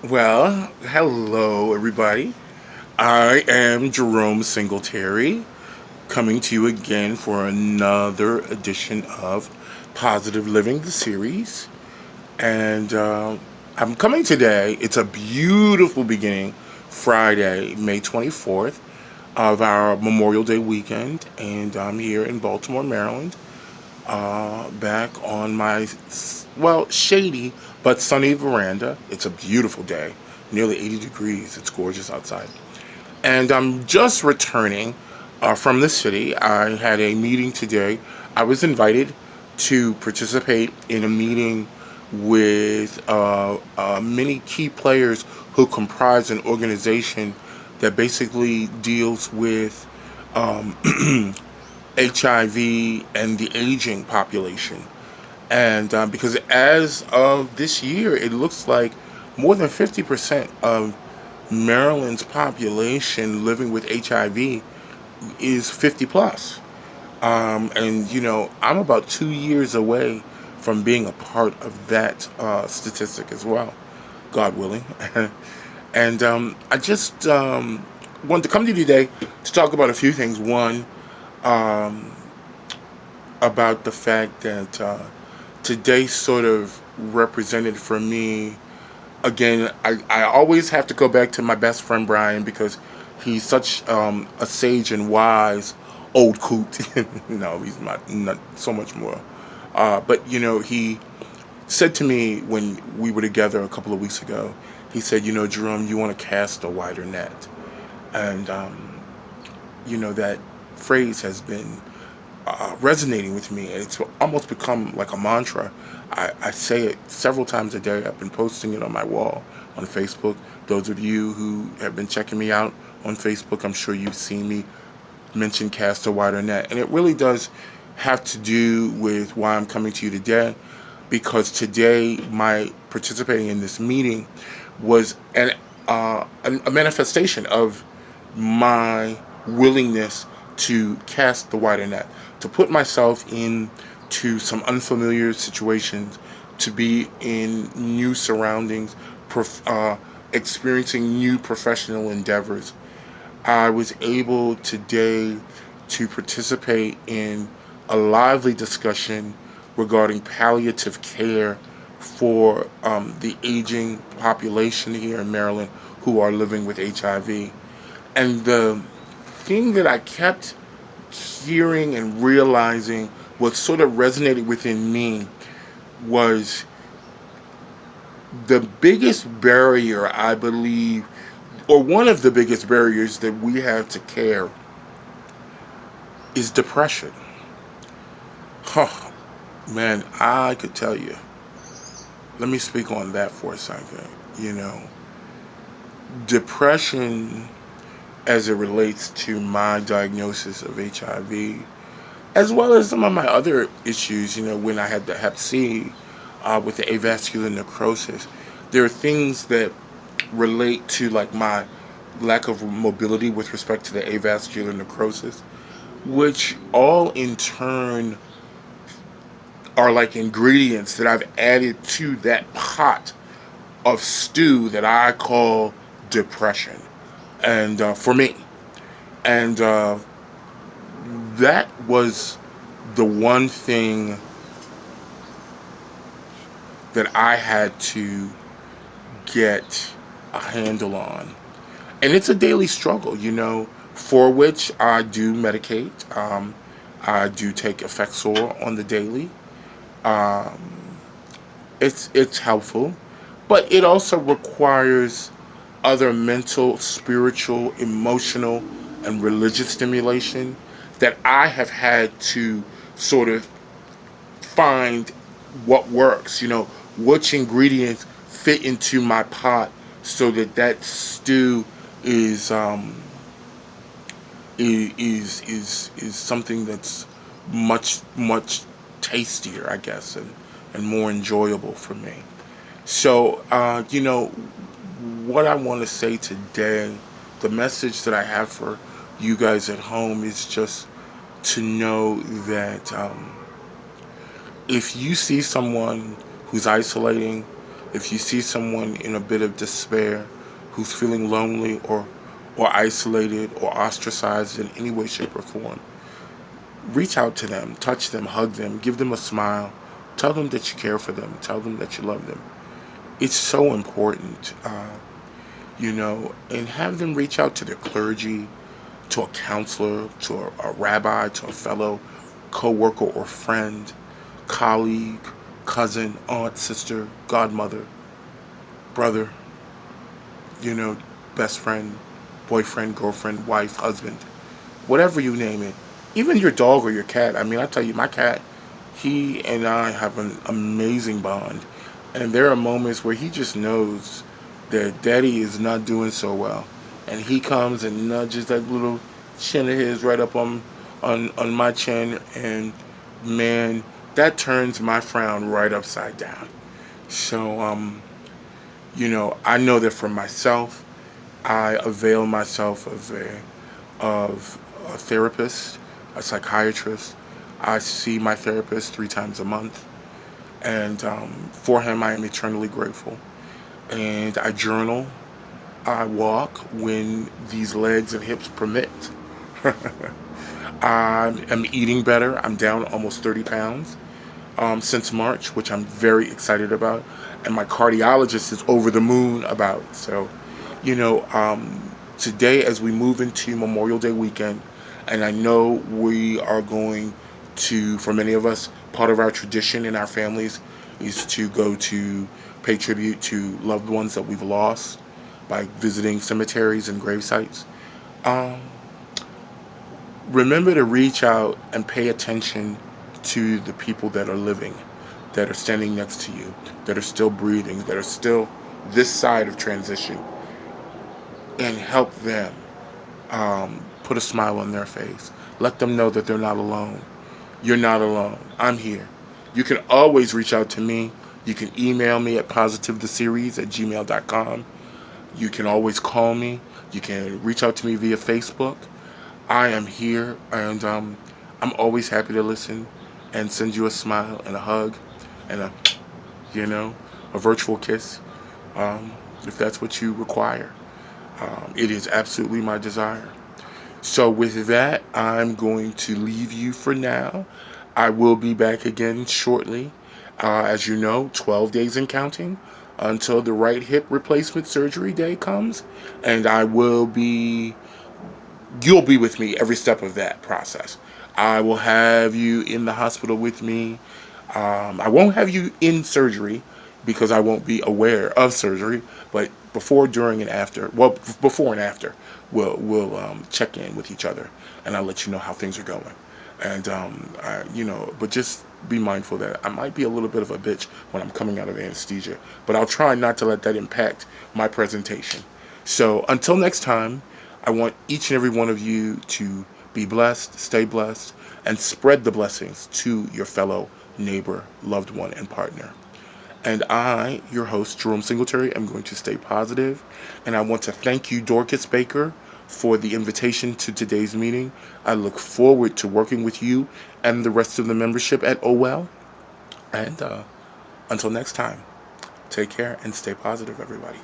Well, hello everybody. I am Jerome Singletary, coming to you again for another edition of Positive Living, the series. And I'm coming today. It's a beautiful beginning, Friday, May 24th, of our Memorial Day weekend. And I'm here in Baltimore, Maryland, back on my, shady but sunny veranda. It's a beautiful day, nearly 80 degrees. It's gorgeous outside. And I'm just returning from the city. I had a meeting today. I was invited to participate in a meeting with many key players who comprise an organization that basically deals with um, HIV and the aging population. And because as of this year, it looks like more than 50% of Maryland's population living with HIV is 50 plus. And, I'm about 2 years away from being a part of that statistic as well, God willing. And I just wanted to come to you today to talk about a few things. One, um, about the fact that today sort of represented for me, again, I always have to go back to my best friend Brian because he's such a sage and wise old coot. No, he's not so much more. But he said to me when we were together a couple of weeks ago, he said, Jerome, you want to cast a wider net. And, that phrase has been resonating with me, and it's almost become like a mantra. I say it several times a day. I've been posting it on my wall on Facebook. Those of you who have been checking me out on Facebook, I'm sure you've seen me mention cast a wider net. And it really does have to do with why I'm coming to you today, because today my participating in this meeting was a manifestation of my willingness to cast the wider net, to put myself into some unfamiliar situations, to be in new surroundings, experiencing new professional endeavors. I was able today to participate in a lively discussion regarding palliative care for the aging population here in Maryland who are living with HIV. And the thing that I kept hearing and realizing what sort of resonated within me was the biggest barrier, I believe, or one of the biggest barriers that we have to care is depression. Huh, man, I could tell you. Let me speak on that for a second. You know, depression as it relates to my diagnosis of HIV, as well as some of my other issues, when I had the Hep C with the avascular necrosis. There are things that relate to like my lack of mobility with respect to the avascular necrosis, which all in turn are like ingredients that I've added to that pot of stew that I call depression. And for me, and that was the one thing that I had to get a handle on. And it's a daily struggle, for which I do medicate. I do take Effexor on the daily. Um, it's helpful, but it also requires other mental, spiritual, emotional, and religious stimulation that I have had to sort of find what works, which ingredients fit into my pot so that that stew is is something that's much tastier, I guess, and more enjoyable for me. So, what I want to say today, the message that I have for you guys at home is just to know that if you see someone who's isolating, If you see someone in a bit of despair who's feeling lonely or isolated or ostracized in any way, shape, or form, reach out to them, touch them, hug them, give them a smile, tell them that you care for them, tell them that you love them. It's so important, and have them reach out to their clergy, to a counselor, to a rabbi, to a fellow co-worker or friend, colleague, cousin, aunt, sister, godmother, brother, you know, best friend, boyfriend, girlfriend, wife, husband, whatever you name it. Even your dog or your cat. I mean, I tell you, my cat, he and I have an amazing bond. And there are moments where he just knows that daddy is not doing so well. And he comes and nudges that little chin of his right up on my chin, and man, that turns my frown right upside down. So I know that for myself, I avail myself of a therapist, a psychiatrist. I see my therapist 3 times a month, and for him, I am eternally grateful. And I journal, I walk when these legs and hips permit. I am eating better. I'm down almost 30 pounds since March, which I'm very excited about. And my cardiologist is over the moon about. So, today, as we move into Memorial Day weekend, and I know we are going to, for many of us, part of our tradition in our families is to go to pay tribute to loved ones that we've lost by visiting cemeteries and grave sites. Um, Remember to reach out and pay attention to the people that are living, that are standing next to you, that are still breathing, that are still this side of transition, and help them put a smile on their face. Let them know that they're not alone. You're not alone. I'm here. You can always reach out to me. You can email me at positivetheseries@gmail.com. You can always call me. You can reach out to me via Facebook. I am here, and I'm always happy to listen and send you a smile and a hug and a virtual kiss, if that's what you require. It is absolutely my desire. So with that, I'm going to leave you for now. I will be back again shortly. As you know, 12 days and counting until the right hip replacement surgery day comes. And you'll be with me every step of that process. I will have you in the hospital with me. I won't have you in surgery because I won't be aware of surgery, but before, during, and after, well, before and after, we'll check in with each other, and I'll let you know how things are going. And but just be mindful that I might be a little bit of a bitch when I'm coming out of anesthesia, but I'll try not to let that impact my presentation. So until next time, I want each and every one of you to be blessed, stay blessed, and spread the blessings to your fellow neighbor, loved one, and partner. And I, your host, Jerome Singletary, am going to stay positive. And I want to thank you, Dorcas Baker, for the invitation to today's meeting. I look forward to working with you and the rest of the membership at OWell. And until next time, take care and stay positive, everybody.